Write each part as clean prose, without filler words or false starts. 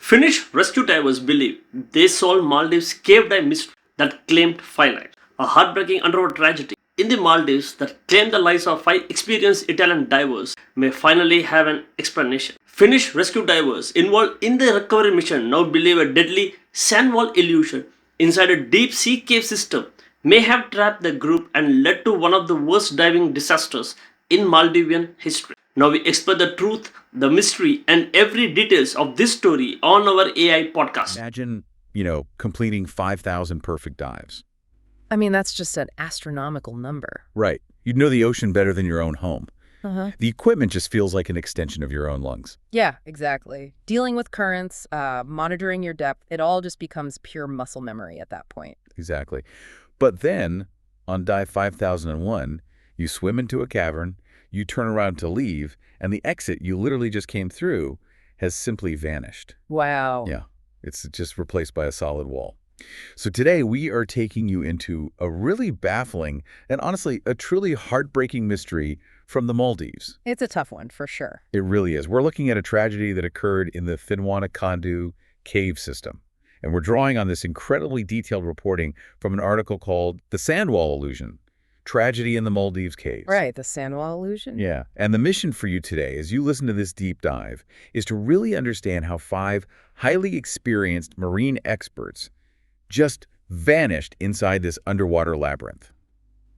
Finnish rescue divers believe they solved Maldives cave dive mystery that claimed 5 lives. A heartbreaking underwater tragedy in the Maldives that claimed the lives of 5 experienced Italian divers may finally have an explanation. Finnish rescue divers involved in the recovery mission now believe a deadly sandwall illusion inside a deep sea cave system may have trapped the group and led to one of the worst diving disasters in Maldivian history. Now we explore the truth, the mystery, and every details of this story on our AI podcast. Imagine, completing 5,000 perfect dives. I mean, that's just an astronomical number. Right. You'd know the ocean better than your own home. Uh-huh. The equipment just feels like an extension of your own lungs. Yeah, exactly. Dealing with currents, monitoring your depth, it all just becomes pure muscle memory at that point. Exactly. But then, on dive 5001, you swim into a cavern, you turn around to leave, and the exit you literally just came through has simply vanished. Wow. Yeah, it's just replaced by a solid wall. So today we are taking you into a really baffling and honestly a truly heartbreaking mystery from the Maldives. It's a tough one, for sure. It really is. We're looking at a tragedy that occurred in the Finnish cave system. And we're drawing on this incredibly detailed reporting from an article called The Sandwall Illusion, Tragedy in the Maldives Caves. Right, the sandwall illusion? Yeah, and the mission for you today, as you listen to this deep dive, is to really understand how 5 highly experienced marine experts just vanished inside this underwater labyrinth.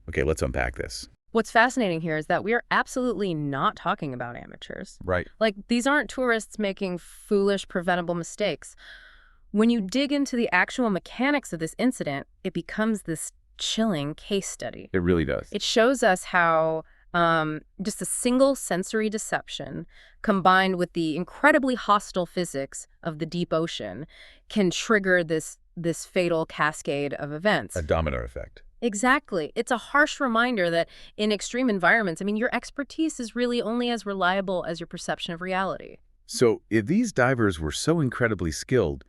Okay, let's unpack this. What's fascinating here is that we are absolutely not talking about amateurs. Right. Like, these aren't tourists making foolish, preventable mistakes. When you dig into the actual mechanics of this incident, it becomes this chilling case study. It really does. It shows us how just a single sensory deception combined with the incredibly hostile physics of the deep ocean can trigger this fatal cascade of events. A domino effect. Exactly. It's a harsh reminder that in extreme environments, your expertise is really only as reliable as your perception of reality. So if these divers were so incredibly skilled,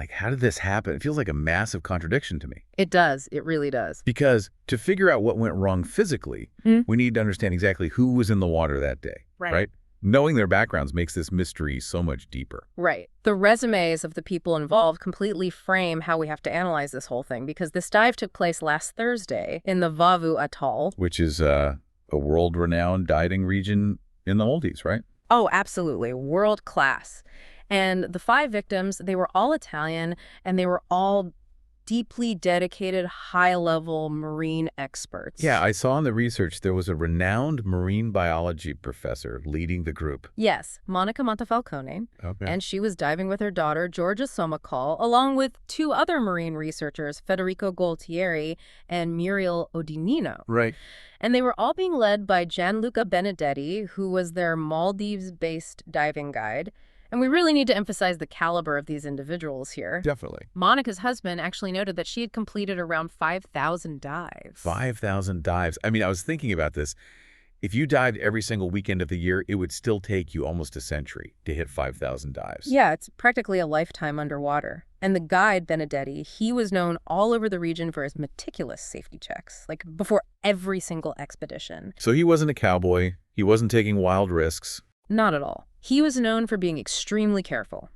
how did this happen? It feels like a massive contradiction to me. It does. It really does. Because to figure out what went wrong physically, we need to understand exactly who was in the water that day, right? Knowing their backgrounds makes this mystery so much deeper. Right. The resumes of the people involved completely frame how we have to analyze this whole thing, because this dive took place last Thursday in the Vavu Atoll. Which is a world-renowned diving region in the Maldives, right? Oh, absolutely. World class. And the 5 victims, they were all Italian, and they were all deeply dedicated, high-level marine experts. Yeah, I saw in the research there was a renowned marine biology professor leading the group. Yes, Monica Montefalcone. Okay. And she was diving with her daughter, Georgia Somacol, along with 2 other marine researchers, Federico Gualtieri and Muriel Odinino. Right. And they were all being led by Gianluca Benedetti, who was their Maldives-based diving guide. And we really need to emphasize the caliber of these individuals here. Definitely. Monica's husband actually noted that she had completed around 5,000 dives. 5,000 dives. I was thinking about this. If you dived every single weekend of the year, it would still take you almost a century to hit 5,000 dives. Yeah, it's practically a lifetime underwater. And the guide, Benedetti, he was known all over the region for his meticulous safety checks, before every single expedition. So he wasn't a cowboy. He wasn't taking wild risks. Not at all. He was known for being extremely careful.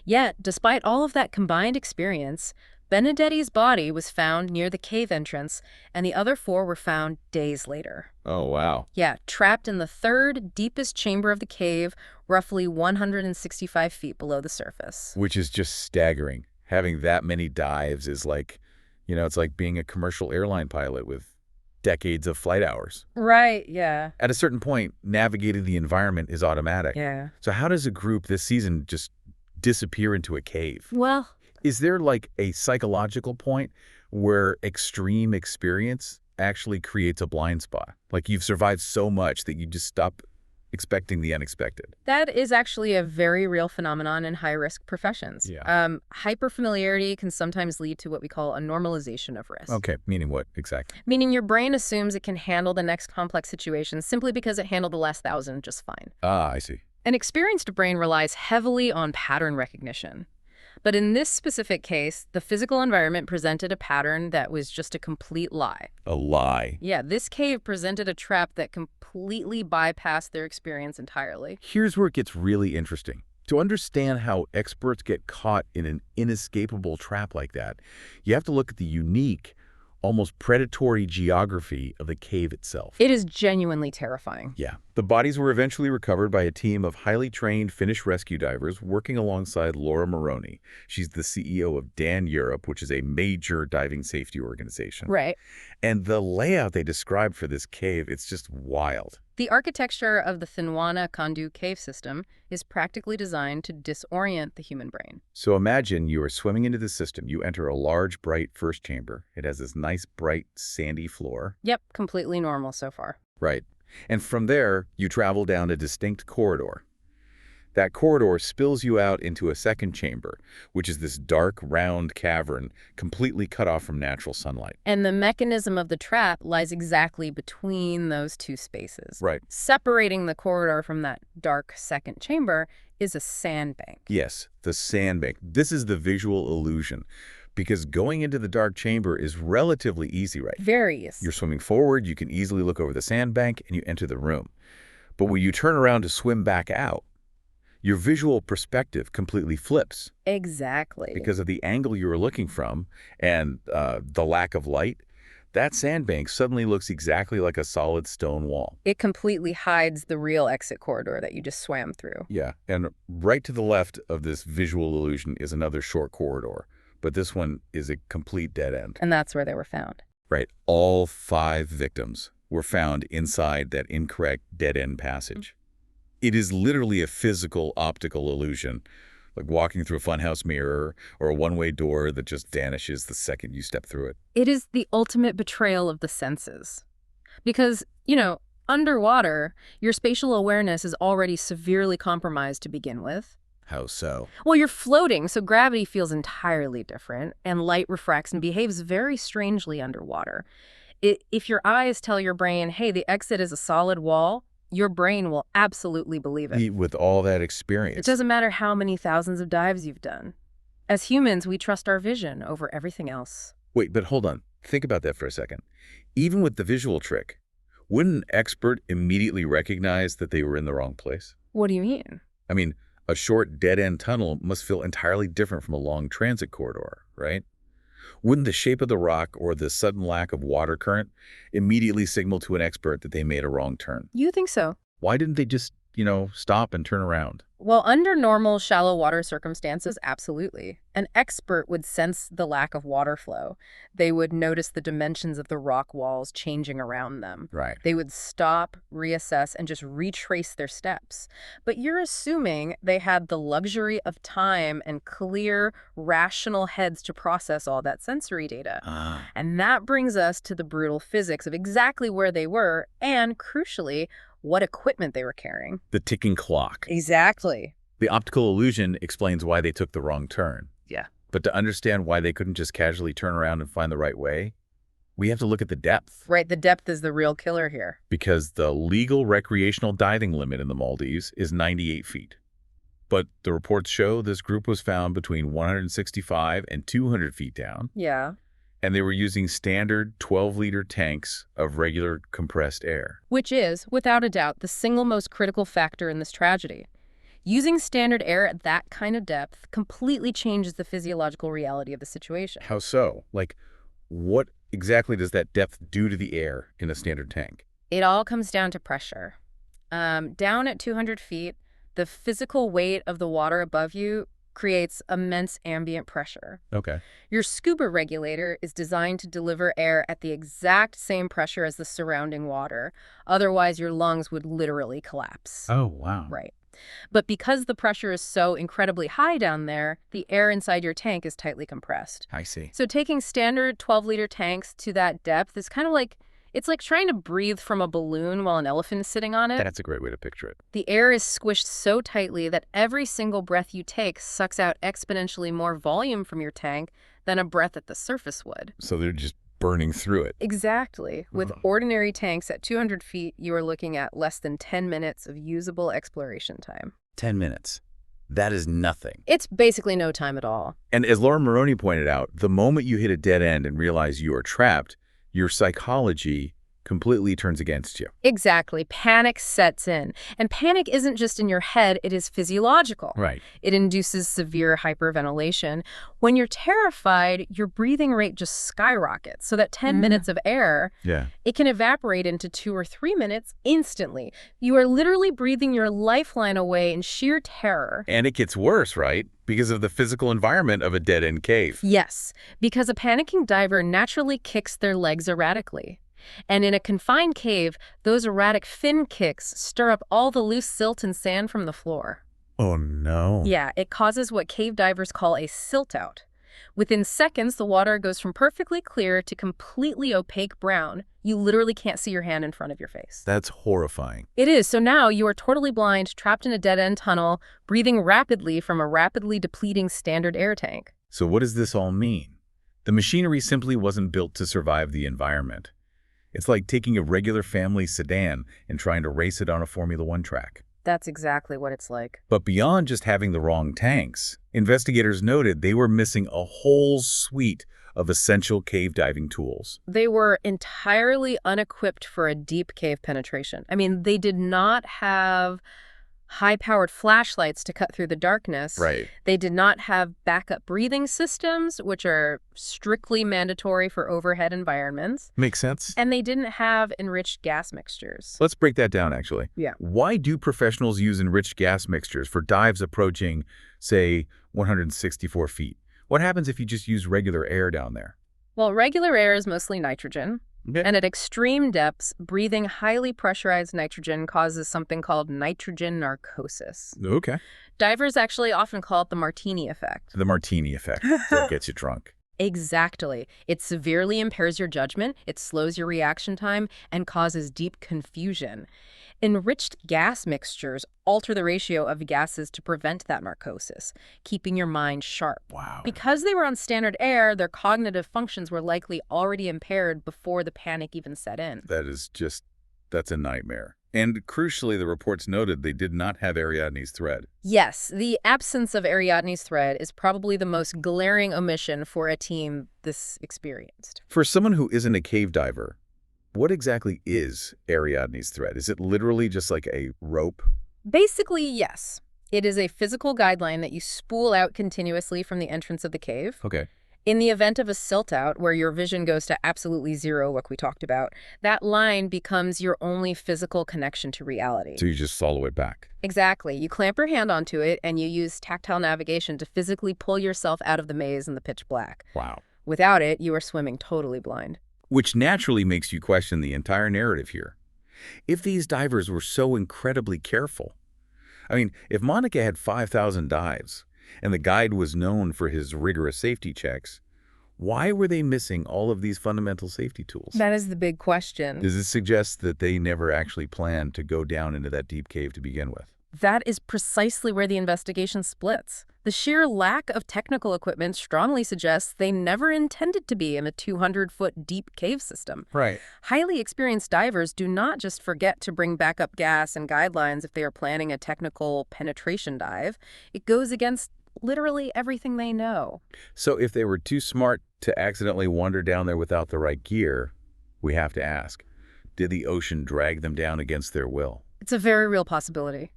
Yet, despite all of that combined experience, Benedetti's body was found near the cave entrance, and the other 4 were found days later. Oh, wow. Yeah, trapped in the 3rd deepest chamber of the cave, roughly 165 feet below the surface. Which is just staggering. Having that many dives is it's like being a commercial airline pilot with decades of flight hours. Right, yeah. At a certain point, navigating the environment is automatic. Yeah. So how does a group this season just disappear into a cave? Well, is there a psychological point where extreme experience actually creates a blind spot? You've survived so much that you just stop expecting the unexpected. that is actually a very real phenomenon in high-risk professions. Yeah. Hyperfamiliarity can sometimes lead to what we call a normalization of risk. Okay, meaning what exactly? Meaning your brain assumes it can handle the next complex situation simply because it handled the last 1,000 just fine. Ah, I see. An experienced brain relies heavily on pattern recognition. But in this specific case, the physical environment presented a pattern that was just a complete lie. A lie. Yeah, this cave presented a trap that completely bypassed their experience entirely. Here's where it gets really interesting. To understand how experts get caught in an inescapable trap like that, you have to look at the unique, almost predatory geography of the cave itself. It is genuinely terrifying. Yeah. The bodies were eventually recovered by a team of highly trained Finnish rescue divers working alongside Laura Moroni. She's the CEO of DAN Europe, which is a major diving safety organization. Right. And the layout they described for this cave, it's just wild. The architecture of the Thinwana Kondu cave system is practically designed to disorient the human brain. So imagine you are swimming into the system. You enter a large, bright first chamber. It has this nice, bright, sandy floor. Yep, completely normal so far. Right. And from there, you travel down a distinct corridor. That corridor spills you out into a second chamber, which is this dark, round cavern completely cut off from natural sunlight. And the mechanism of the trap lies exactly between those two spaces. Right. Separating the corridor from that dark second chamber is a sandbank. Yes, the sandbank. This is the visual illusion, because going into the dark chamber is relatively easy, right? Very easy. You're swimming forward, you can easily look over the sandbank, and you enter the room. But when you turn around to swim back out, your visual perspective completely flips. Exactly. Because of the angle you were looking from and the lack of light, that sandbank suddenly looks exactly like a solid stone wall. It completely hides the real exit corridor that you just swam through. Yeah, and right to the left of this visual illusion is another short corridor, but this one is a complete dead end. And that's where they were found. Right, all 5 victims were found inside that incorrect dead-end passage. It is literally a physical optical illusion, like walking through a funhouse mirror or a one-way door that just vanishes the second you step through it. It is the ultimate betrayal of the senses. Because, underwater, your spatial awareness is already severely compromised to begin with. How so? Well, you're floating, so gravity feels entirely different, and light refracts and behaves very strangely underwater. If your eyes tell your brain, hey, the exit is a solid wall, your brain will absolutely believe it. With all that experience. It doesn't matter how many thousands of dives you've done. As humans, we trust our vision over everything else. Wait, but hold on. Think about that for a second. Even with the visual trick, wouldn't an expert immediately recognize that they were in the wrong place? What do you mean? I mean, a short dead-end tunnel must feel entirely different from a long transit corridor, right? Wouldn't the shape of the rock or the sudden lack of water current immediately signal to an expert that they made a wrong turn? You think so? Why didn't they just, stop and turn around? Well, under normal shallow water circumstances, absolutely. An expert would sense the lack of water flow. They would notice the dimensions of the rock walls changing around them. Right. They would stop, reassess, and just retrace their steps. But you're assuming they had the luxury of time and clear, rational heads to process all that sensory data. And that brings us to the brutal physics of exactly where they were and, crucially, what equipment they were carrying. The ticking clock. Exactly. The optical illusion explains why they took the wrong turn. Yeah. But to understand why they couldn't just casually turn around and find the right way, we have to look at the depth. Right, the depth is the real killer here. Because the legal recreational diving limit in the Maldives is 98 feet. But the reports show this group was found between 165 and 200 feet down. Yeah. And they were using standard 12-liter tanks of regular compressed air. Which is, without a doubt, the single most critical factor in this tragedy. Using standard air at that kind of depth completely changes the physiological reality of the situation. How so? Like, what exactly does that depth do to the air in a standard tank? It all comes down to pressure. Down at 200 feet, the physical weight of the water above you creates immense ambient pressure. Okay. Your scuba regulator is designed to deliver air at the exact same pressure as the surrounding water. Otherwise, your lungs would literally collapse. Oh, wow. Right. But because the pressure is so incredibly high down there, the air inside your tank is tightly compressed. I see. So taking standard 12-liter tanks to that depth is kind of like, it's like trying to breathe from a balloon while an elephant is sitting on it. That's a great way to picture it. The air is squished so tightly that every single breath you take sucks out exponentially more volume from your tank than a breath at the surface would. So they're just burning through it. Exactly. With ordinary tanks at 200 feet, you are looking at less than 10 minutes of usable exploration time. 10 minutes. That is nothing. It's basically no time at all. And as Laura Moroni pointed out, the moment you hit a dead end and realize you are trapped, your psychology completely turns against you. Exactly. Panic sets in. And panic isn't just in your head, it is physiological. Right. It induces severe hyperventilation. When you're terrified, your breathing rate just skyrockets. So that 10 minutes of air, Yeah. it can evaporate into 2 or 3 minutes instantly. You are literally breathing your lifeline away in sheer terror. And it gets worse, right? Because of the physical environment of a dead-end cave. Yes, because a panicking diver naturally kicks their legs erratically. And in a confined cave, those erratic fin kicks stir up all the loose silt and sand from the floor. Oh, no. Yeah, it causes what cave divers call a silt out. Within seconds, the water goes from perfectly clear to completely opaque brown. You literally can't see your hand in front of your face. That's horrifying. It is. So now you are totally blind, trapped in a dead-end tunnel, breathing rapidly from a rapidly depleting standard air tank. So what does this all mean? The machinery simply wasn't built to survive the environment. It's like taking a regular family sedan and trying to race it on a Formula One track. That's exactly what it's like. But beyond just having the wrong tanks, investigators noted they were missing a whole suite of essential cave diving tools. They were entirely unequipped for a deep cave penetration. I mean, they did not have high-powered flashlights to cut through the darkness. Right. They did not have backup breathing systems, which are strictly mandatory for overhead environments. Makes sense. And they didn't have enriched gas mixtures. Let's break that down, actually. Yeah. Why do professionals use enriched gas mixtures for dives approaching, say, 164 feet? What happens if you just use regular air down there? Well, regular air is mostly nitrogen. Okay. And at extreme depths, breathing highly pressurized nitrogen causes something called nitrogen narcosis. Okay. Divers actually often call it the martini effect. The martini effect. That gets you drunk. Exactly. It severely impairs your judgment, it slows your reaction time, and causes deep confusion. Enriched gas mixtures alter the ratio of gases to prevent that narcosis, keeping your mind sharp. Wow. Because they were on standard air, their cognitive functions were likely already impaired before the panic even set in. That's a nightmare. And crucially, the reports noted they did not have Ariadne's thread. Yes, the absence of Ariadne's thread is probably the most glaring omission for a team this experienced. For someone who isn't a cave diver, what exactly is Ariadne's thread? Is it literally just like a rope? Basically, yes. It is a physical guideline that you spool out continuously from the entrance of the cave. Okay. In the event of a silt out, where your vision goes to absolutely zero, like we talked about, that line becomes your only physical connection to reality. So you just follow it back. Exactly. You clamp your hand onto it, and you use tactile navigation to physically pull yourself out of the maze in the pitch black. Wow. Without it, you are swimming totally blind. Which naturally makes you question the entire narrative here. If these divers were so incredibly careful, I mean, if Monica had 5,000 dives, and the guide was known for his rigorous safety checks, why were they missing all of these fundamental safety tools? That is the big question. Does this suggest that they never actually planned to go down into that deep cave to begin with? That is precisely where the investigation splits. The sheer lack of technical equipment strongly suggests they never intended to be in a 200-foot deep cave system. Right. Highly experienced divers do not just forget to bring backup gas and guidelines if they are planning a technical penetration dive. It goes against literally everything they know. So if they were too smart to accidentally wander down there without the right gear, we have to ask, did the ocean drag them down against their will? It's a very real possibility.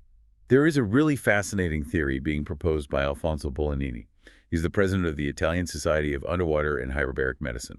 There is a really fascinating theory being proposed by Alfonso Bolognini. He's the president of the Italian Society of Underwater and Hyperbaric Medicine,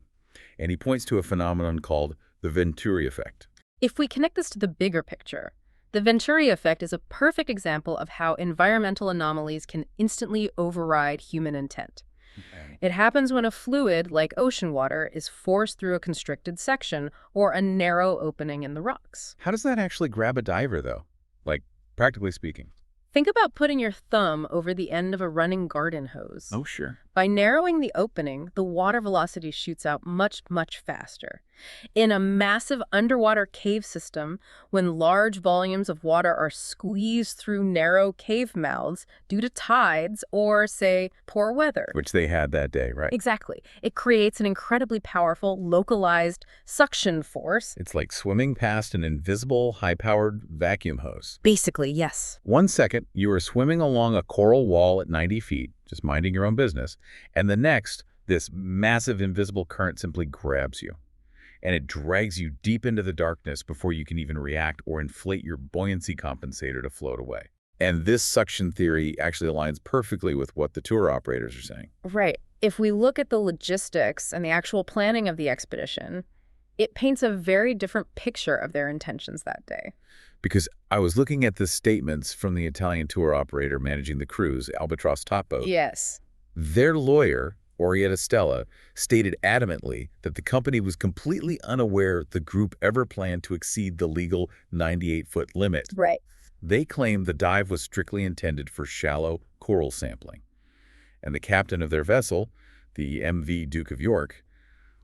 and he points to a phenomenon called the Venturi effect. If we connect this to the bigger picture, the Venturi effect is a perfect example of how environmental anomalies can instantly override human intent. Okay. It happens when a fluid, like ocean water, is forced through a constricted section or a narrow opening in the rocks. How does that actually grab a diver, though? Like, practically speaking. Think about putting your thumb over the end of a running garden hose. Oh, sure. By narrowing the opening, the water velocity shoots out much, much faster. In a massive underwater cave system, when large volumes of water are squeezed through narrow cave mouths due to tides or, say, poor weather. Which they had that day, right? Exactly. It creates an incredibly powerful, localized suction force. It's like swimming past an invisible, high-powered vacuum hose. Basically, yes. 1 second, you are swimming along a coral wall at 90 feet, just minding your own business, and the next, this massive invisible current simply grabs you. and it drags you deep into the darkness before you can even react or inflate your buoyancy compensator to float away. And this suction theory actually aligns perfectly with what the tour operators are saying. Right. If we look at the logistics and the actual planning of the expedition, it paints a very different picture of their intentions that day. Because I was looking at the statements from the Italian tour operator managing the cruise, Albatross Top Boat. Yes. Their lawyer, Orietta Stella, stated adamantly that the company was completely unaware the group ever planned to exceed the legal 98-foot limit. Right. They claimed the dive was strictly intended for shallow coral sampling. And the captain of their vessel, the MV Duke of York,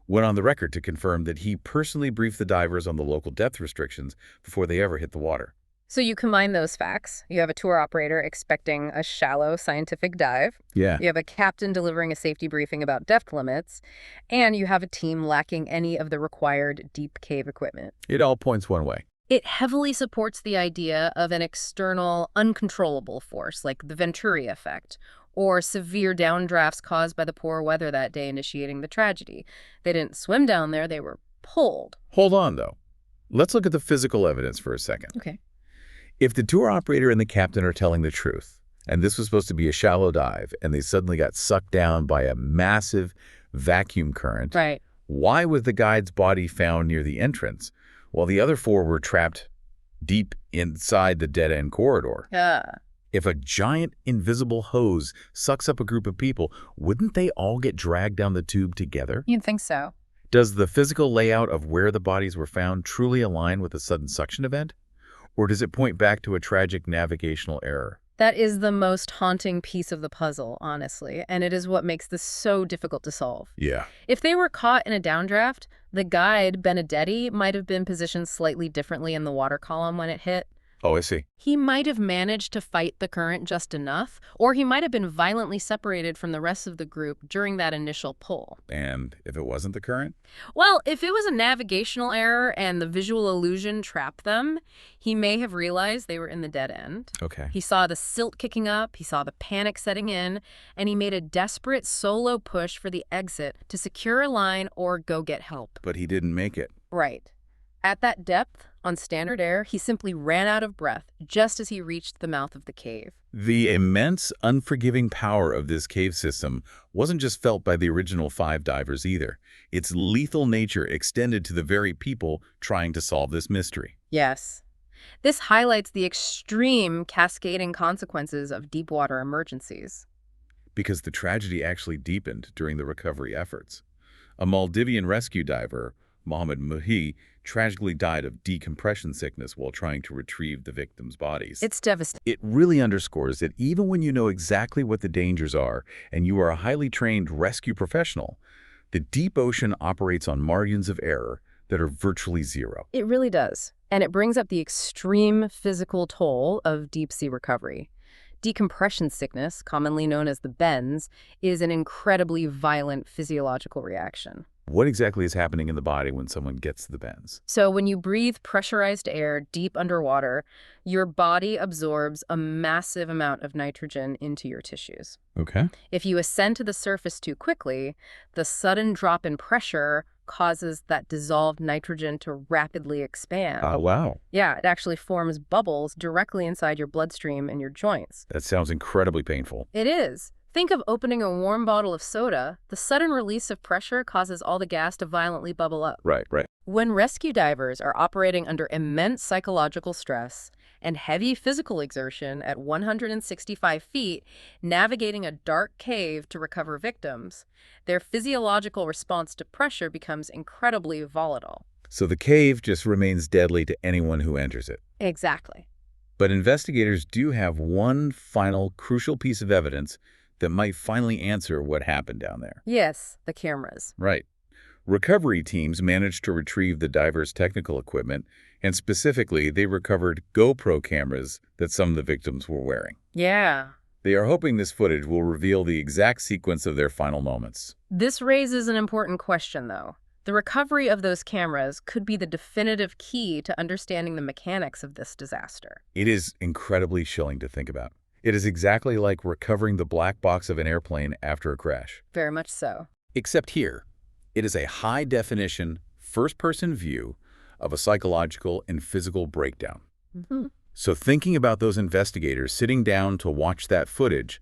went on the record to confirm that he personally briefed the divers on the local depth restrictions before they ever hit the water. So you combine those facts. You have a tour operator expecting a shallow scientific dive. Yeah. You have a captain delivering a safety briefing about depth limits. And you have a team lacking any of the required deep cave equipment. It all points one way. It heavily supports the idea of an external, uncontrollable force, like the Venturi effect, or severe downdrafts caused by the poor weather that day initiating the tragedy. They didn't swim down there, they were pulled. Hold on, though. Let's look at the physical evidence for a second. Okay. If the tour operator and the captain are telling the truth, and this was supposed to be a shallow dive, and they suddenly got sucked down by a massive vacuum current, Right. why was the guide's body found near the entrance, while the other four were trapped deep inside the dead-end corridor? Yeah. If a giant invisible hose sucks up a group of people, wouldn't they all get dragged down the tube together? You'd think so. Does the physical layout of where the bodies were found truly align with a sudden suction event? Or does it point back to a tragic navigational error? That is the most haunting piece of the puzzle, honestly, and it is what makes this so difficult to solve. Yeah. If they were caught in a downdraft, the guide, Benedetti, might have been positioned slightly differently in the water column when it hit. Oh, I see. He might have managed to fight the current just enough, or he might have been violently separated from the rest of the group during that initial pull. And if it wasn't the current? Well, if it was a navigational error and the visual illusion trapped them, he may have realized they were in the dead end. Okay. He saw the silt kicking up, he saw the panic setting in, and he made a desperate solo push for the exit to secure a line or go get help. But he didn't make it. Right. At that depth, on standard air, he simply ran out of breath just as he reached the mouth of the cave. The immense, unforgiving power of this cave system wasn't just felt by the original 5 divers either. Its lethal nature extended to the very people trying to solve this mystery. Yes. This highlights the extreme cascading consequences of deep water emergencies. Because the tragedy actually deepened during the recovery efforts. A Maldivian rescue diver, Mohammed Muhi, tragically died of decompression sickness while trying to retrieve the victims' bodies. It's devastating. It really underscores that even when you know exactly what the dangers are and you are a highly trained rescue professional, the deep ocean operates on margins of error that are virtually zero. It really does. And it brings up the extreme physical toll of deep-sea recovery. Decompression sickness, commonly known as the bends, is an incredibly violent physiological reaction. What exactly is happening in the body when someone gets to the bends? So when you breathe pressurized air deep underwater, your body absorbs a massive amount of nitrogen into your tissues. Okay. If you ascend to the surface too quickly, the sudden drop in pressure causes that dissolved nitrogen to rapidly expand. Wow. Yeah, it actually forms bubbles directly inside your bloodstream and your joints. That sounds incredibly painful. It is. Think of opening a warm bottle of soda. The sudden release of pressure causes all the gas to violently bubble up. Right. When rescue divers are operating under immense psychological stress and heavy physical exertion at 165 feet, navigating a dark cave to recover victims, their physiological response to pressure becomes incredibly volatile. So the cave just remains deadly to anyone who enters it. Exactly. But investigators do have one final crucial piece of evidence that might finally answer what happened down there. Yes, the cameras. Right. Recovery teams managed to retrieve the divers' technical equipment, and specifically, they recovered GoPro cameras that some of the victims were wearing. Yeah. They are hoping this footage will reveal the exact sequence of their final moments. This raises an important question, though. The recovery of those cameras could be the definitive key to understanding the mechanics of this disaster. It is incredibly chilling to think about. It is exactly like recovering the black box of an airplane after a crash. Very much so. Except here, it is a high-definition, first-person view of a psychological and physical breakdown. Mm-hmm. So thinking about those investigators sitting down to watch that footage,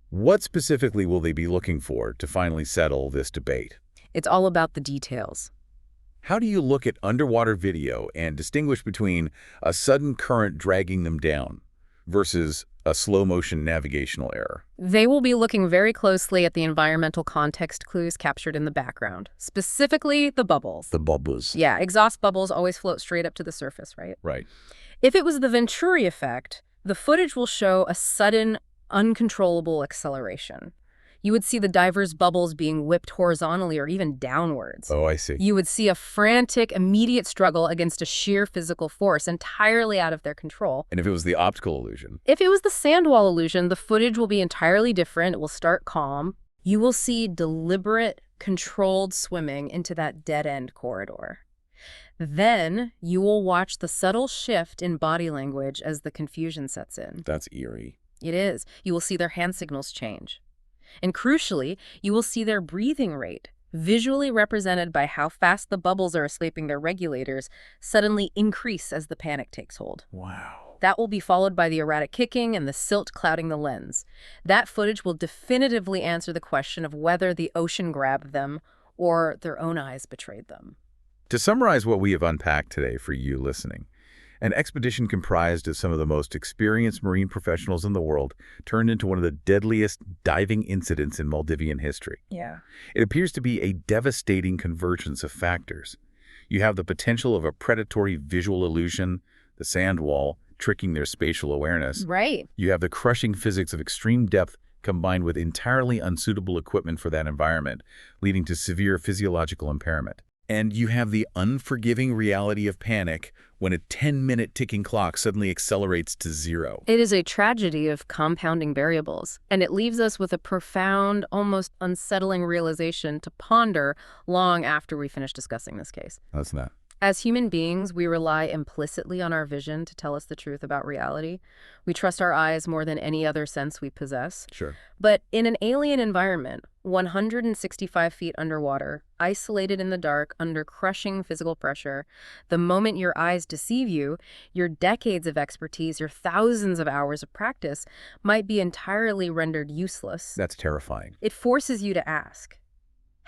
what specifically will they be looking for to finally settle this debate? It's all about the details. How do you look at underwater video and distinguish between a sudden current dragging them down versus a slow-motion navigational error? They will be looking very closely at the environmental context clues captured in the background, specifically the bubbles. The bubbles. Yeah, exhaust bubbles always float straight up to the surface, right? Right. If it was the Venturi effect, the footage will show a sudden, uncontrollable acceleration. You would see the diver's bubbles being whipped horizontally or even downwards. Oh, I see. You would see a frantic, immediate struggle against a sheer physical force entirely out of their control. And if it was the optical illusion? If it was the sandwall illusion, the footage will be entirely different. It will start calm. You will see deliberate, controlled swimming into that dead-end corridor. Then you will watch the subtle shift in body language as the confusion sets in. That's eerie. It is. You will see their hand signals change. And crucially, you will see their breathing rate, visually represented by how fast the bubbles are escaping their regulators, suddenly increase as the panic takes hold. Wow. That will be followed by the erratic kicking and the silt clouding the lens. That footage will definitively answer the question of whether the ocean grabbed them or their own eyes betrayed them. To summarize what we have unpacked today for you listening, an expedition comprised of some of the most experienced marine professionals in the world turned into one of the deadliest diving incidents in Maldivian history. Yeah. It appears to be a devastating convergence of factors. You have the potential of a predatory visual illusion, the sand wall, tricking their spatial awareness. Right. You have the crushing physics of extreme depth combined with entirely unsuitable equipment for that environment, leading to severe physiological impairment. And you have the unforgiving reality of panic when a 10-minute ticking clock suddenly accelerates to zero. It is a tragedy of compounding variables, and it leaves us with a profound, almost unsettling realization to ponder long after we finish discussing this case. That's that. As human beings, we rely implicitly on our vision to tell us the truth about reality. We trust our eyes more than any other sense we possess. Sure. But in an alien environment, 165 feet underwater, isolated in the dark, under crushing physical pressure, the moment your eyes deceive you, your decades of expertise, your thousands of hours of practice might be entirely rendered useless. That's terrifying. It forces you to ask,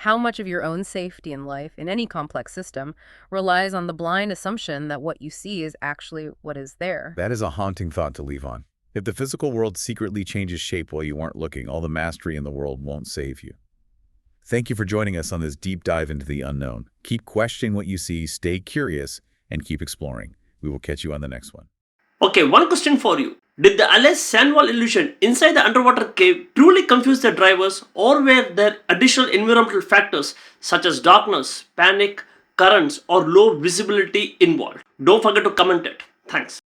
how much of your own safety in life, in any complex system, relies on the blind assumption that what you see is actually what is there? That is a haunting thought to leave on. If the physical world secretly changes shape while you aren't looking, all the mastery in the world won't save you. Thank you for joining us on this deep dive into the unknown. Keep questioning what you see, stay curious, and keep exploring. We will catch you on the next one. Okay, one question for you. Did the alleged sandwall illusion inside the underwater cave truly confuse the divers, or were there additional environmental factors such as darkness, panic, currents, or low visibility involved? Don't forget to comment it. Thanks.